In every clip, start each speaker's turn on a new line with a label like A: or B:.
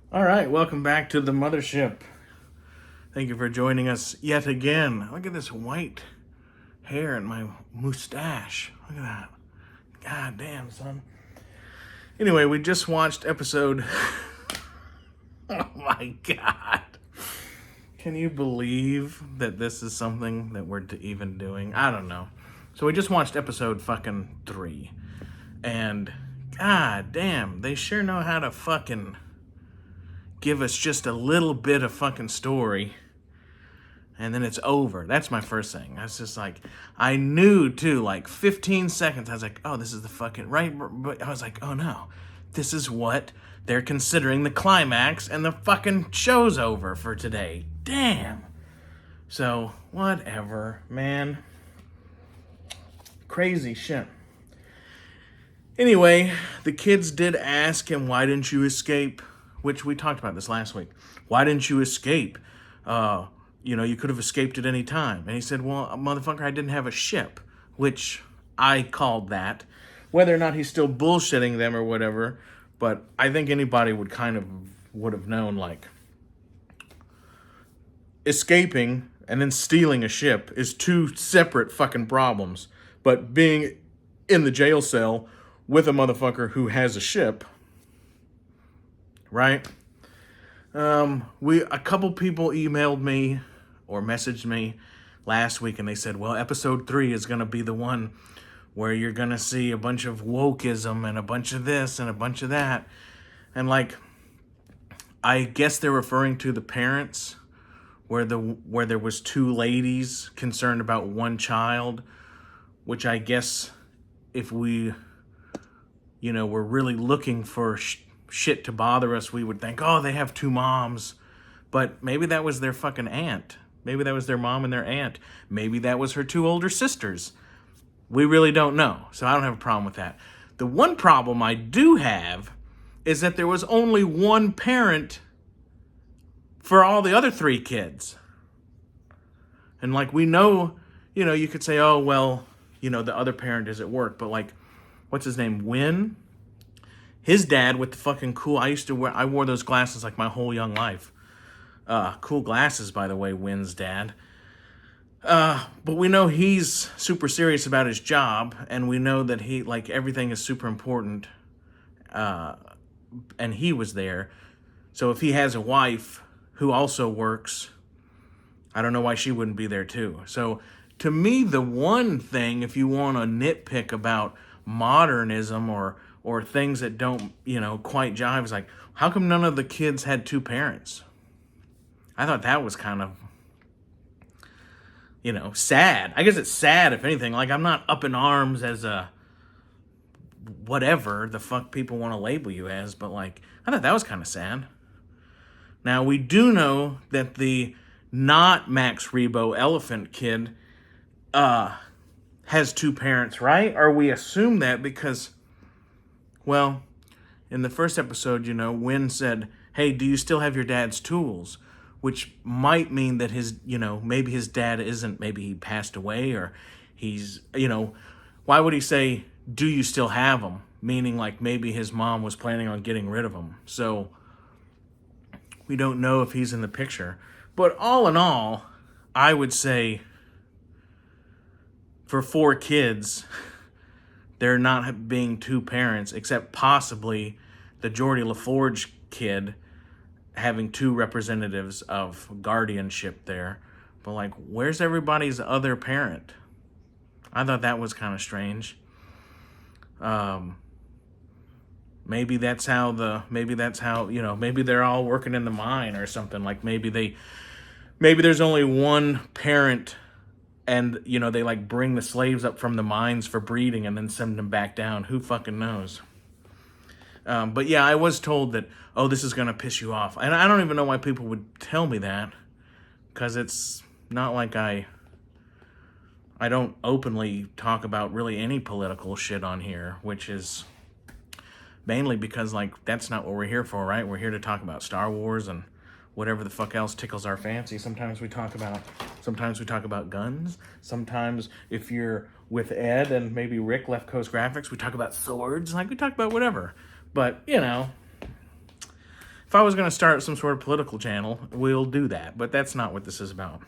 A: All right, welcome back to the mothership. Thank you for joining us yet again. Look at this white hair and my mustache. Look at that. God damn, son. Anyway, we just watched episode. Oh my god. Can you believe that this is something that we're even doing? I don't know. So we just watched episode fucking 3. And god damn, they sure know how to fucking give us just a little bit of fucking story and then it's over. That's my first thing. That's just like, I knew too, like 15 seconds, I was like, oh, this is the fucking, right? But I was like, oh no, this is what they're considering the climax and the fucking show's over for today. Damn. So, whatever, man. Crazy shit. Anyway, the kids did ask him, why didn't you escape? Which we talked about this last week. Why didn't you escape? You could have escaped at any time. And he said, well, motherfucker, I didn't have a ship, which I called that. Whether or not he's still bullshitting them or whatever, but I think anybody would have known, like, escaping and then stealing a ship is two separate fucking problems. But being in the jail cell with a motherfucker who has a ship, right? A couple people emailed me or messaged me last week and they said, well, episode 3 is going to be the one where you're going to see a bunch of wokeism and a bunch of this and a bunch of that. And like, I guess they're referring to the parents where there was 2 ladies concerned about 1 child, which I guess if we, were really looking for shit to bother us, we would think, oh, they have 2 moms. But maybe that was their fucking aunt. Maybe that was their mom and their aunt. Maybe that was her 2 older sisters. We really don't know. So I don't have a problem with that. The one problem I do have is that there was only 1 parent for all the other 3 kids. And like, we know, you could say, oh, well, the other parent is at work. But like, what's his name? Win? His dad with the fucking cool, I wore those glasses like my whole young life. Cool glasses, by the way, Win's dad. But we know he's super serious about his job, and we know that everything is super important. And he was there. So if he has a wife who also works, I don't know why she wouldn't be there too. So to me, the one thing, if you want to nitpick about modernism or things that don't, quite jive, is like, how come none of the kids had 2 parents? I thought that was kind of, sad. I guess it's sad, if anything. Like, I'm not up in arms as a whatever the fuck people want to label you as, but like, I thought that was kind of sad. Now, we do know that the not Max Rebo elephant kid has 2 parents, right? Or we assume that because, well, in the first episode, Win said, hey, do you still have your dad's tools? Which might mean that maybe his dad isn't, maybe he passed away, or he's, why would he say, do you still have them? Meaning like maybe his mom was planning on getting rid of him. So we don't know if he's in the picture. But all in all, I would say for 4 kids, there not being 2 parents, except possibly the Geordie LaForge kid having 2 representatives of guardianship there. But like, where's everybody's other parent? I thought that was kind of strange. Maybe that's how, maybe they're all working in the mine or something. Like maybe there's only 1 parent and, they like bring the slaves up from the mines for breeding and then send them back down. Who fucking knows? But yeah, I was told that, oh, this is going to piss you off. And I don't even know why people would tell me that. Because it's not like I don't openly talk about really any political shit on here. Which is mainly because, like, that's not what we're here for, right? We're here to talk about Star Wars and whatever the fuck else tickles our fancy. Sometimes we talk about guns. Sometimes if you're with Ed and maybe Rick, Left Coast Graphics, we talk about swords. Like, we talk about whatever. But, if I was going to start some sort of political channel, we'll do that. But that's not what this is about.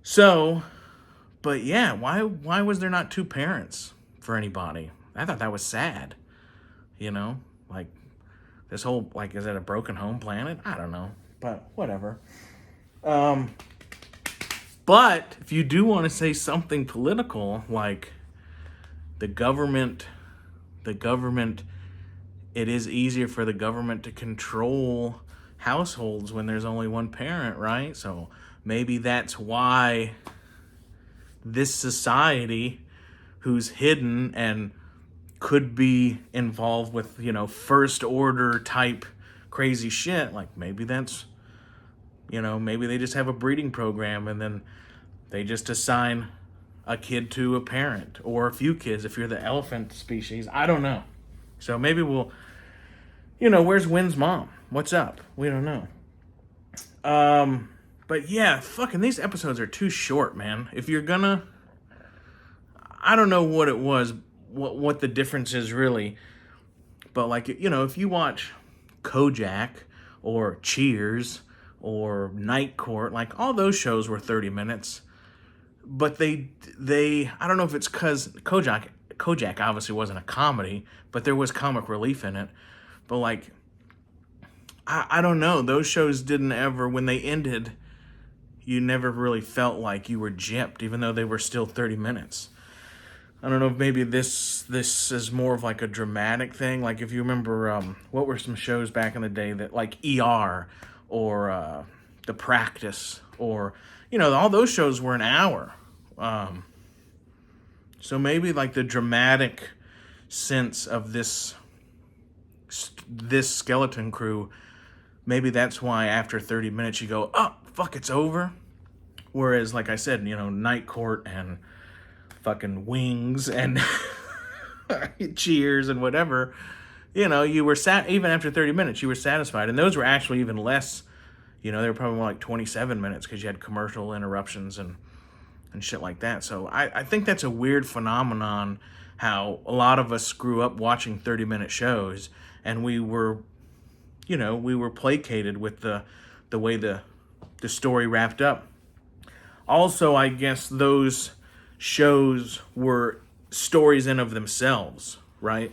A: So, but yeah, why was there not two parents for anybody? I thought that was sad. You know, like this whole, like, is that a broken home planet? I don't know, but whatever. But if you do want to say something political, like the government, it is easier for the government to control households when there's only one parent, right? So maybe that's why this society, who's hidden and could be involved with, first order type crazy shit, like maybe that's, maybe they just have a breeding program and then they just assign a kid to a parent or a few kids if you're the elephant species. I don't know. So maybe we'll, where's Wynn's mom? What's up? We don't know. But yeah, fucking these episodes are too short, man. If you're gonna, I don't know what it was, what the difference is really, but like, if you watch Kojak or Cheers or Night Court, like all those shows were 30 minutes, but they I don't know if it's because Kojak obviously wasn't a comedy, but there was comic relief in it, but like, I don't know, those shows didn't ever, when they ended, you never really felt like you were gypped, even though they were still 30 minutes. I don't know if maybe this is more of like a dramatic thing. Like if you remember, what were some shows back in the day that like ER or The Practice or, all those shows were an hour. So maybe like the dramatic sense of this Skeleton Crew, maybe that's why after 30 minutes you go, oh, fuck, it's over. Whereas, like I said, Night Court and fucking Wings and Cheers and whatever, you were even after 30 minutes, you were satisfied. And those were actually even less, they were probably more like 27 minutes because you had commercial interruptions and shit like that. So I think that's a weird phenomenon, how a lot of us grew up watching 30-minute shows and we were placated with the way the story wrapped up. Also, I guess those shows were stories in of themselves, right?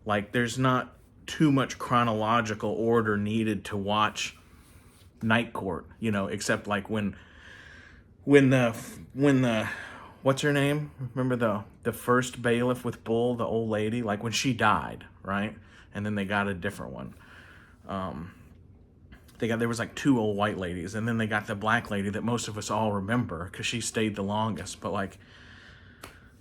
A: Like there's not too much chronological order needed to watch Night Court, except like when the what's her name? Remember the first bailiff with Bull, the old lady, like when she died, right? And then they got a different one. There was like two old white ladies, and then they got the black lady that most of us all remember because she stayed the longest. But like,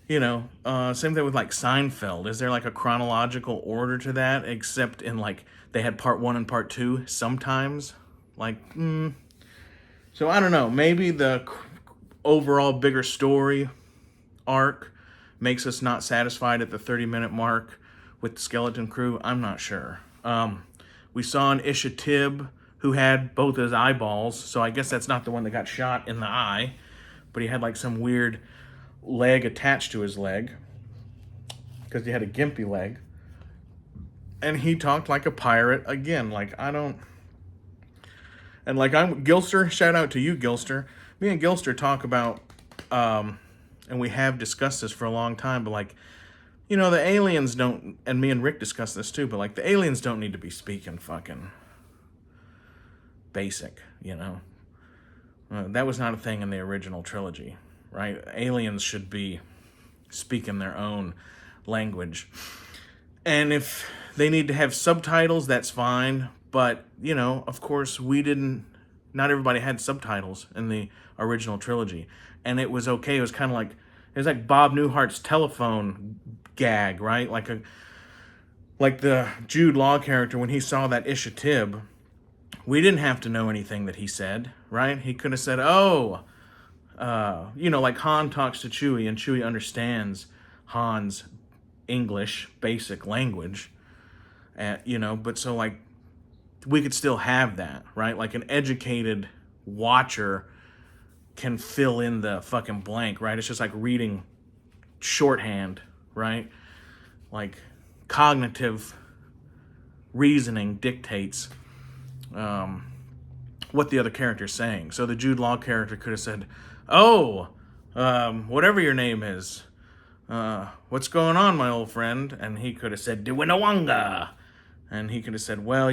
A: same thing with like Seinfeld. Is there like a chronological order to that? Except in like they had part 1 and part 2 sometimes. Like, so I don't know. Maybe the overall bigger story arc makes us not satisfied at the 30-minute mark with the Skeleton Crew. I'm not sure. We saw an Isha Tib who had both his eyeballs, so I guess that's not the one that got shot in the eye, but he had like some weird leg attached to his leg because he had a gimpy leg, and he talked like a pirate again. Like Gilster, shout out to you, Gilster. Me and Gilster talk about, and we have discussed this for a long time, but like, the aliens don't, and me and Rick discussed this too, but like the aliens don't need to be speaking fucking basic, that was not a thing in the original trilogy, right? Aliens should be speaking their own language, and if they need to have subtitles, that's fine, but of course not everybody had subtitles in the original trilogy, and it was okay. It was kind of like, it was like Bob Newhart's telephone gag, right? Like the Jude Law character, when he saw that Isha Tib, we didn't have to know anything that he said, right? He could have said, like Han talks to Chewie and Chewie understands Han's English basic language, but so like we could still have that, right? Like an educated watcher can fill in the fucking blank, right? It's just like reading shorthand, right? Like cognitive reasoning dictates what the other character's saying. So the Jude Law character could have said, "Oh, whatever your name is, what's going on, my old friend?" And he could have said, "Diwinawanga." And he could have said, "Well,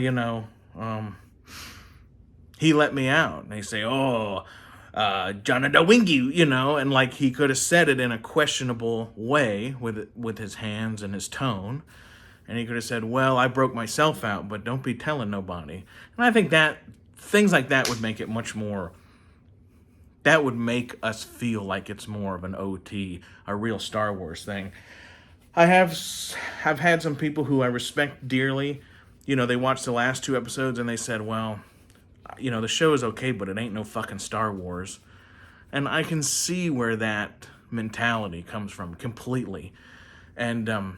A: he let me out." And they say, "Oh, Jonada Wingy," and like he could have said it in a questionable way with his hands and his tone. And he could have said, "Well, I broke myself out, but don't be telling nobody." And I think that things like that would make it much more, that would make us feel like it's more of an OT, a real Star Wars thing. Have had some people who I respect dearly, they watched the last 2 episodes and they said, "Well, the show is okay, but it ain't no fucking Star Wars." And I can see where that mentality comes from completely. And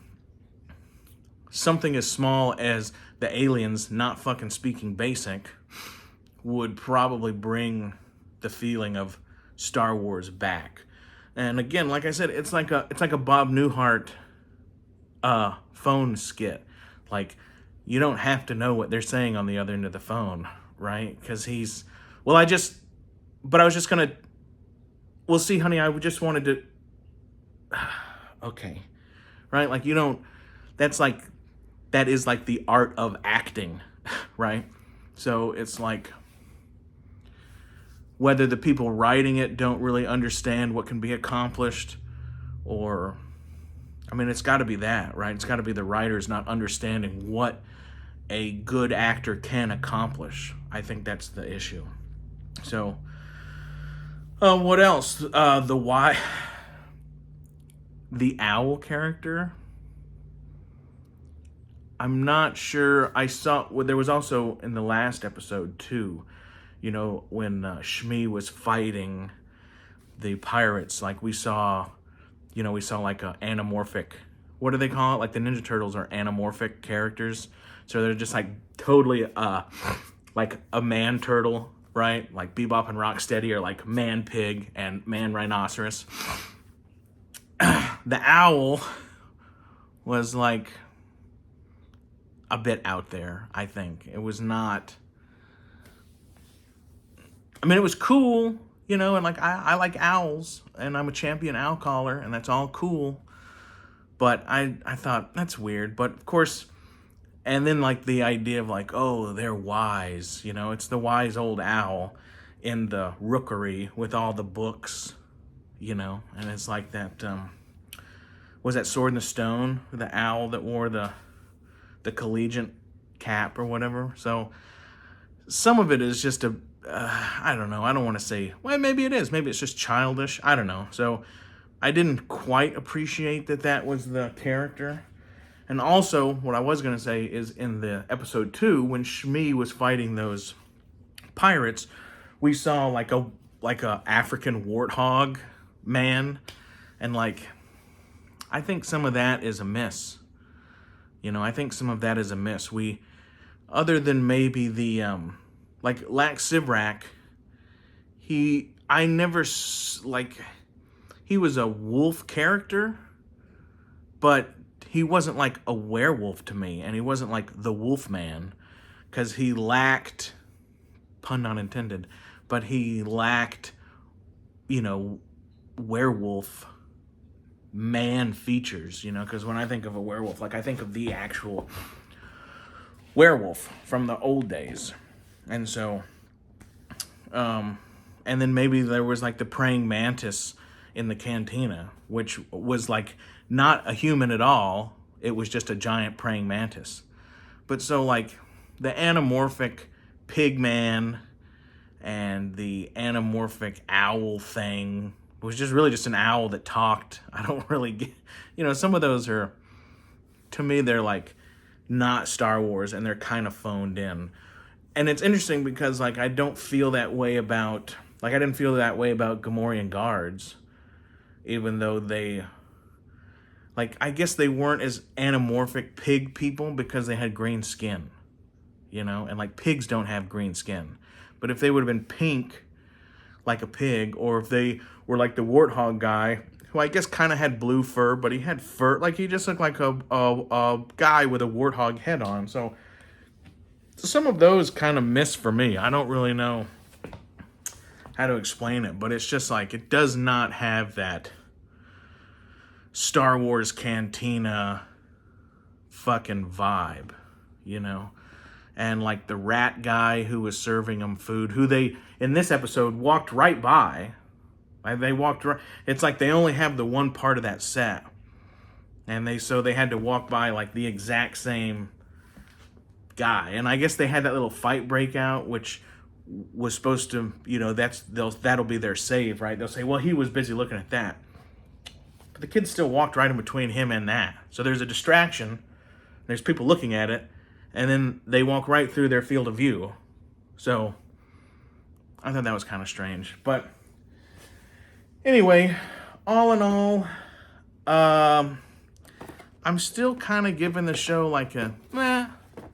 A: something as small as the aliens not fucking speaking basic would probably bring the feeling of Star Wars back. And again, like I said, it's like a Bob Newhart phone skit. Like, you don't have to know what they're saying on the other end of the phone, right? Because I was just gonna, well, see, honey, I just wanted to, okay, right? Like, that is like the art of acting, right? So it's like, whether the people writing it don't really understand what can be accomplished, or, it's got to be that, right? It's got to be the writers not understanding what a good actor can accomplish. I think that's the issue. So, what else? The owl character, I'm not sure. There was also in the last episode too, when Shmi was fighting the pirates, like we saw like a anamorphic, what do they call it? Like the Ninja Turtles are anamorphic characters. So they're just like totally like a man turtle, right? Like Bebop and Rocksteady are like man pig and man rhinoceros. The owl was like a bit out there, I think. It was not, it was cool, and like I like owls, and I'm a champion owl caller, and that's all cool. But I thought, that's weird. But of course, and then like the idea of like, oh, they're wise, it's the wise old owl in the rookery with all the books, and it's like that, was that Sword in the Stone, the owl that wore the collegiate cap or whatever. So some of it is just I don't know. I don't want to say, well, maybe it is. Maybe it's just childish. I don't know. So I didn't quite appreciate that was the character. And also, what I was going to say is in the episode 2, when Shmi was fighting those pirates, we saw like a African warthog man. And like, I think some of that is amiss. I think some of that is amiss. Other than maybe the, like Lax Sivrak, he was a wolf character, but he wasn't like a werewolf to me, and he wasn't like the wolf man, because he lacked, pun not intended, but he lacked, werewolf man features, because when I think of a werewolf, like I think of the actual werewolf from the old days. And so, and then maybe there was like the praying mantis in the cantina, which was like not a human at all. It was just a giant praying mantis. But so like the anamorphic pig man and the anamorphic owl thing was just really just an owl that talked. I don't really get, some of those are, to me, they're like not Star Wars, and they're kind of phoned in. And it's interesting because like I didn't feel that way about Gamorrean guards, even though they, like, I guess they weren't as anamorphic pig people because they had green skin, and like pigs don't have green skin. But if they would have been pink like a pig, or if they were like the warthog guy, who I guess kind of had blue fur, but he had fur, like he just looked like a guy with a warthog head on. So some of those kind of miss for me. I don't really know how to explain it, but it's just like, it does not have that Star Wars Cantina fucking vibe, you know? And like the rat guy who was serving them food, who they, in this episode, walked right by. They walked right, it's like they only have the one part of that set. And they had to walk by like the exact same guy. And I guess they had that little fight breakout, which was supposed to, you know, that'll be their save, right? They'll say, well, he was busy looking at that. But the kid still walked right in between him and that. So there's a distraction. There's people looking at it. And then they walk right through their field of view. So I thought that was kind of strange. But anyway, all in all, I'm still kind of giving the show like a,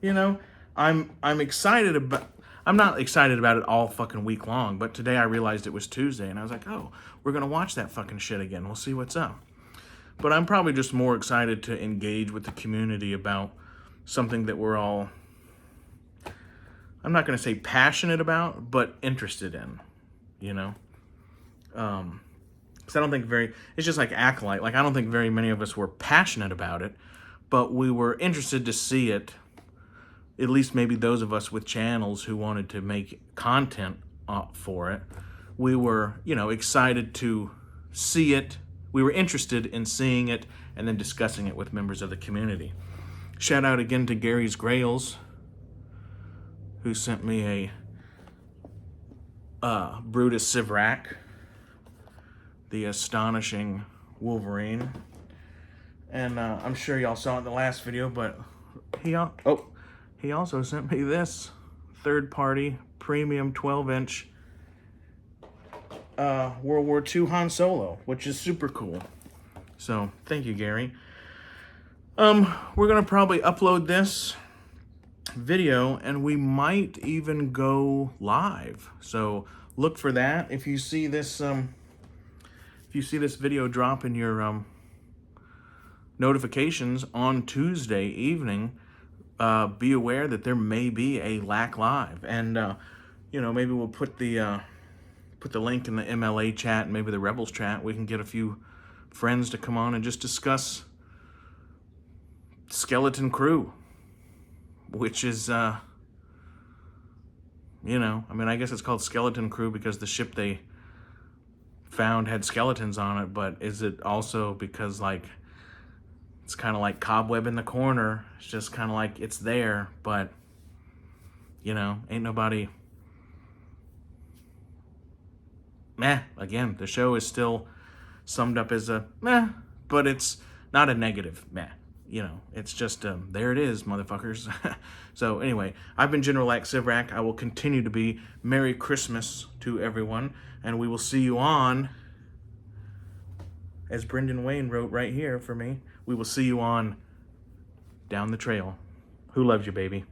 A: you know, I'm excited about, I'm not excited about it all fucking week long, but today I realized it was Tuesday, and I was like, oh, we're going to watch that fucking shit again. We'll see what's up. But I'm probably just more excited to engage with the community about something that we're all, I'm not going to say passionate about, but interested in, you know? Because I don't think it's just like Acolyte. Like, I don't think very many of us were passionate about it, but we were interested to see it. At least maybe those of us with channels who wanted to make content for it. We were, you know, excited to see it. We were interested in seeing it and then discussing it with members of the community. Shout out again to Gary's Grails, who sent me a Brutus Sivrak, the astonishing Wolverine. And I'm sure y'all saw it in the last video, but he also sent me this third-party premium 12-inch World War II Han Solo, which is super cool. So thank you, Gary. We're gonna probably upload this video, and we might even go live. So look for that. If you see this video drop in your notifications on Tuesday evening, be aware that there may be a LAC live, and you know, maybe we'll put the link in the MLA chat and maybe the Rebels chat. We can get a few friends to come on and just discuss Skeleton Crew, which is you know, I mean, I guess it's called Skeleton Crew because the ship they found had skeletons on it, but is it also because, like, it's kind of like Cobweb in the Corner? It's just kind of like it's there, but, you know, ain't nobody. Meh. Again, the show is still summed up as a meh, but it's not a negative meh. You know, it's just, there it is, motherfuckers. So anyway, I've been General Lax Sivrak. I will continue to be. Merry Christmas to everyone, and we will see you on, as Brendan Wayne wrote right here for me, we will see you on Down the Trail. Who loves you, baby?